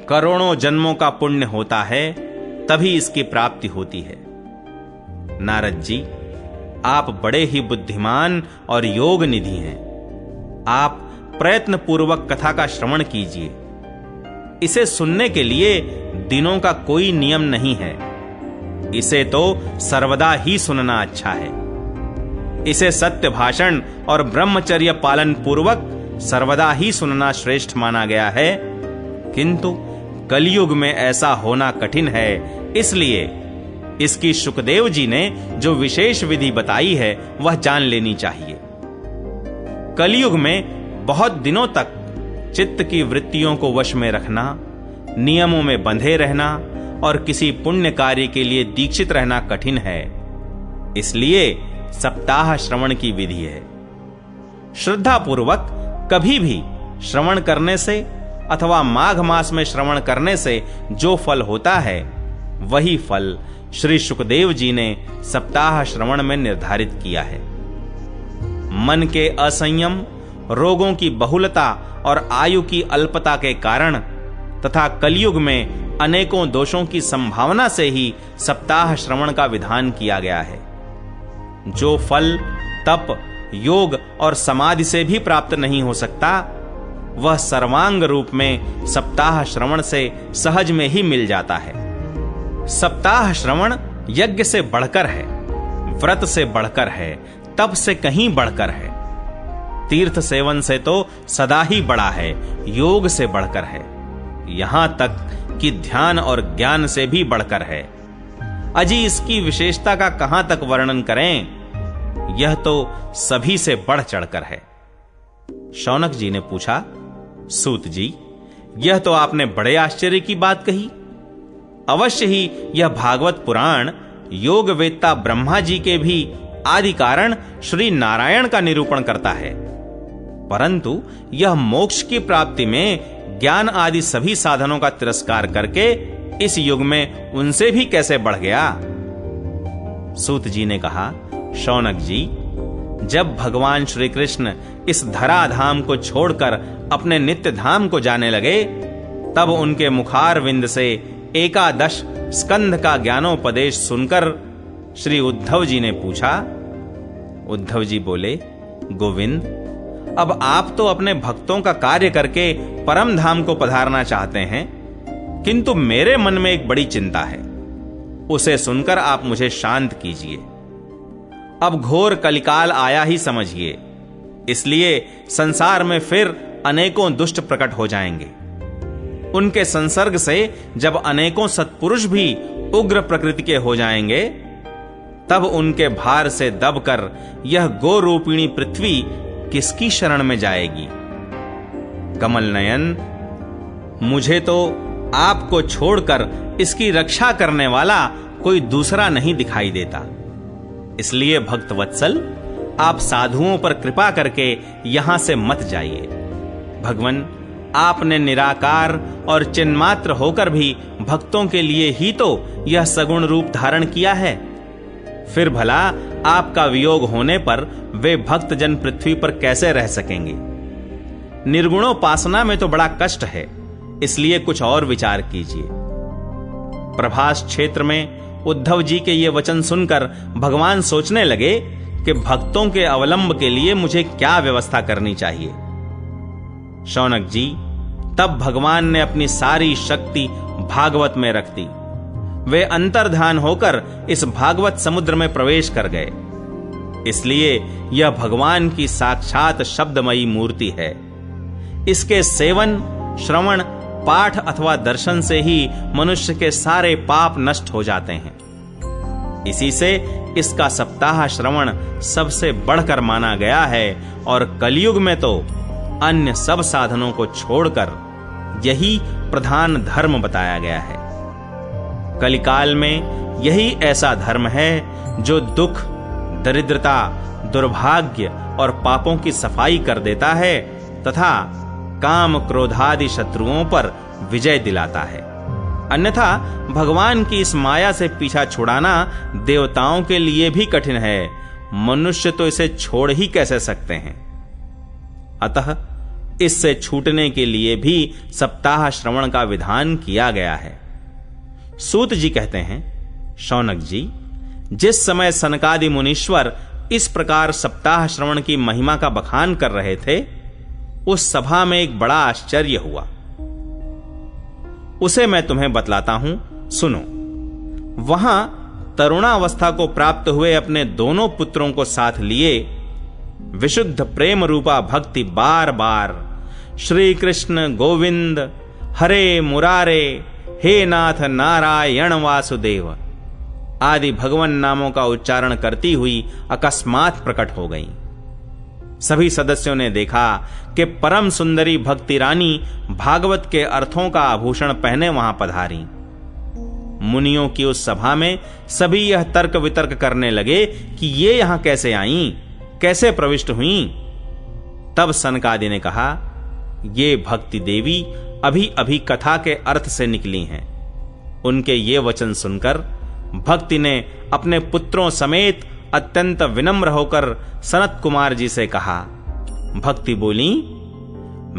करोड़ों जन्मों का पुण्य होता है तभी इसकी प्राप्ति होती है। नारद जी, आप बड़े ही बुद्धिमान और योग निधि हैं। आप प्रयत्न पूर्वक कथा का श्रवण कीजिए। इसे सुनने के लिए दिनों का कोई नियम नहीं है। इसे तो सर्वदा ही सुनना अच्छा है। इसे सत्य भाषण और ब्रह्मचर्य पालन पूर्वक सर्वदा ही सुनना श्रेष्ठ माना गया है। किंतु कलयुग में ऐसा होना कठिन है, इसलिए इसकी शुकदेव जी ने जो विशेष विधि बताई है वह जान लेनी चाहिए। कलयुग में बहुत दिनों तक चित्त की वृत्तियों को वश में रखना, नियमों में बंधे रहना और किसी पुण्य कार्य के लिए दीक्षित रहना कठिन है। इसलिए सप्ताह श्रवण की विधि है। श्रद्धा पूर्वक कभी भी श्रवण करने से अथवा माघ मास में श्रवण करने से जो फल होता है वही फल श्री शुकदेव जी ने सप्ताह श्रवण में निर्धारित किया है। मन के असंयम, रोगों की बहुलता और आयु की अल्पता के कारण तथा कलयुग में अनेकों दोषों की संभावना से ही सप्ताह श्रवण का विधान किया गया है। जो फल तप, योग और समाधि से भी प्राप्त नहीं हो सकता, वह सर्वांग रूप में सप्ताह श्रवण से सहज में ही मिल जाता है। सप्ताह श्रवण यज्ञ से बढ़कर है, व्रत से बढ़कर है, तप से कहीं बढ़कर है, तीर्थ सेवन से तो सदा ही बड़ा है, योग से बढ़कर है, यहां तक कि ध्यान और ज्ञान से भी बढ़कर है। अजी इसकी विशेषता का कहां तक वर्णन करें, यह तो सभी से बढ़ चढ़कर है। शौनक जी ने पूछा, सूत जी, यह तो आपने बड़े आश्चर्य की बात कही। अवश्य ही यह भागवत पुराण योग वेत्ता ब्रह्मा जी के भी आदि कारण श्री नारायण का निरूपण करता है, परंतु यह मोक्ष की प्राप्ति में ज्ञान आदि सभी साधनों का तिरस्कार करके इस युग में उनसे भी कैसे बढ़ गया। सूत जी ने कहा, शौनक जी, जब भगवान श्री कृष्ण इस धराधाम को छोड़कर अपने नित्य धाम को जाने लगे, तब उनके मुखार विंद से 11 स्कंध का ज्ञानोपदेश सुनकर श्री उद्धव जी ने पूछा। उद्धव जी बोले, गोविंद, अब आप तो अपने भक्तों का कार्य करके परम धाम को पधारना चाहते हैं, किंतु मेरे मन में एक बड़ी चिंता है, उसे सुनकर आप मुझे शांत कीजिए। अब घोर कलिकाल आया ही समझिए, इसलिए संसार में फिर अनेकों दुष्ट प्रकट हो जाएंगे। उनके संसर्ग से जब अनेकों सत्पुरुष भी उग्र प्रकृति के हो जाएंगे, तब उनके भार से दबकर यह गोरूपिणी पृथ्वी किसकी शरण में जाएगी। कमल नयन, मुझे तो आपको छोड़कर इसकी रक्षा करने वाला कोई दूसरा नहीं दिखाई देता, इसलिए भक्त वत्सल, आप साधुओं पर कृपा करके यहां से मत जाइए। भगवन, आपने निराकार और चिन्मात्र होकर भी भक्तों के लिए ही तो यह सगुण रूप धारण किया है, फिर भला आपका वियोग होने पर वे भक्तजन पृथ्वी पर कैसे रह सकेंगे। निर्गुणोपासना में तो बड़ा कष्ट है, इसलिए कुछ और विचार कीजिए। प्रभास क्षेत्र में उद्धव जी के ये वचन सुनकर भगवान सोचने लगे कि भक्तों के अवलंब के लिए मुझे क्या व्यवस्था करनी चाहिए। शौनक जी, तब भगवान ने अपनी सारी शक्ति भागवत में रख दी। वे अंतर्ध्यान होकर इस भागवत समुद्र में प्रवेश कर गए, इसलिए यह भगवान की साक्षात शब्दमयी मूर्ति है। इसके सेवन, श्रवण, पाठ अथवा दर्शन से ही मनुष्य के सारे पाप नष्ट हो जाते हैं। इसी से इसका सप्ताह श्रवण सबसे बढ़कर माना गया है और कलयुग में तो अन्य सब साधनों को छोड़कर यही प्रधान धर्म बताया गया है। कलिकाल में यही ऐसा धर्म है जो दुख, दरिद्रता, दुर्भाग्य और पापों की सफाई कर देता है तथा काम क्रोधादि शत्रुओं पर विजय दिलाता है। अन्यथा भगवान की इस माया से पीछा छुड़ाना देवताओं के लिए भी कठिन है, मनुष्य तो इसे छोड़ ही कैसे सकते हैं। अतः इससे छूटने के लिए भी सप्ताह श्रवण का विधान किया गया है। सूत जी कहते हैं, शौनक जी, जिस समय सनकादि मुनीश्वर इस प्रकार सप्ताह श्रवण की महिमा का बखान कर रहे थे, उस सभा में एक बड़ा आश्चर्य हुआ। उसे मैं तुम्हें बतलाता हूं, सुनो। वहां तरुणावस्था को प्राप्त हुए अपने दोनों पुत्रों को साथ लिए विशुद्ध प्रेम रूपा भक्ति बार बार श्री कृष्ण गोविंद हरे मुरारे हे नाथ नारायण वासुदेव आदि भगवान नामों का उच्चारण करती हुई अकस्मात प्रकट हो गईं। सभी सदस्यों ने देखा कि परम सुंदरी भक्ति रानी भागवत के अर्थों का आभूषण पहने वहां पधारी। मुनियों की उस सभा में सभी यह तर्क वितर्क करने लगे कि ये यहां कैसे आईं, कैसे प्रविष्ट हुईं। तब सनकादि ने कहा, ये भक्ति देवी अभी अभी कथा के अर्थ से निकली हैं। उनके ये वचन सुनकर भक्ति ने अपने पुत्रों समेत अत्यंत विनम्र होकर सनत कुमार जी से कहा। भक्ति बोली,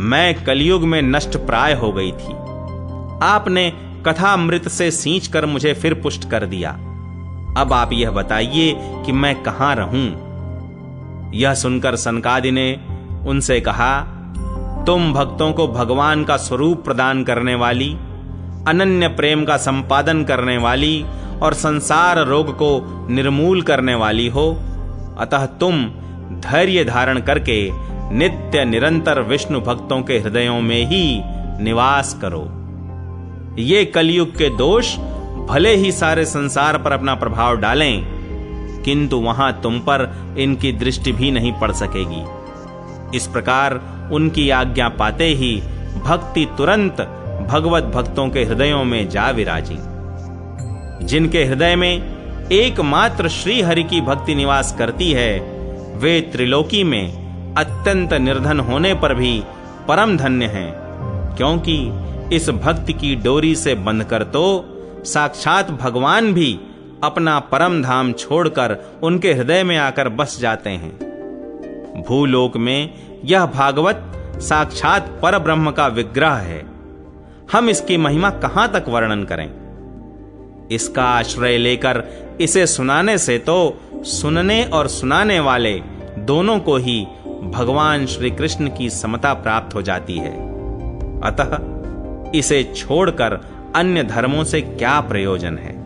मैं कलयुग में नष्ट प्राय हो गई थी, आपने कथामृत से सींचकर मुझे फिर पुष्ट कर दिया। अब आप यह बताइए कि मैं कहां रहूं। यह सुनकर सनकादि ने उनसे कहा, तुम भक्तों को भगवान का स्वरूप प्रदान करने वाली, अनन्य प्रेम का संपादन करने वाली और संसार रोग को निर्मूल करने वाली हो, अतः तुम धैर्य धारण करके नित्य निरंतर विष्णु भक्तों के हृदयों में ही निवास करो। ये कलयुग के दोष भले ही सारे संसार पर अपना प्रभाव डालें, किंतु वहां तुम पर इनकी दृष्टि भी नहीं पड़ सकेगी। इस प्रकार उनकी आज्ञा पाते ही भक्ति तुरंत भगवत भक्तों के हृदयों में जा विराजी। जिनके हृदय में एकमात्र श्री हरि की भक्ति निवास करती है, वे त्रिलोकी में अत्यंत निर्धन होने पर भी परम धन्य हैं, क्योंकि इस भक्ति की डोरी से बंधकर तो साक्षात भगवान भी अपना परम धाम छोड़कर उनके हृदय में आकर बस जाते हैं। भूलोक में यह भागवत साक्षात पर ब्रह्म का विग्रह है। हम इसकी महिमा कहां तक वर्णन करें। इसका आश्रय लेकर इसे सुनाने से तो सुनने और सुनाने वाले दोनों को ही भगवान श्री कृष्ण की समता प्राप्त हो जाती है। अतः इसे छोड़कर अन्य धर्मों से क्या प्रयोजन है।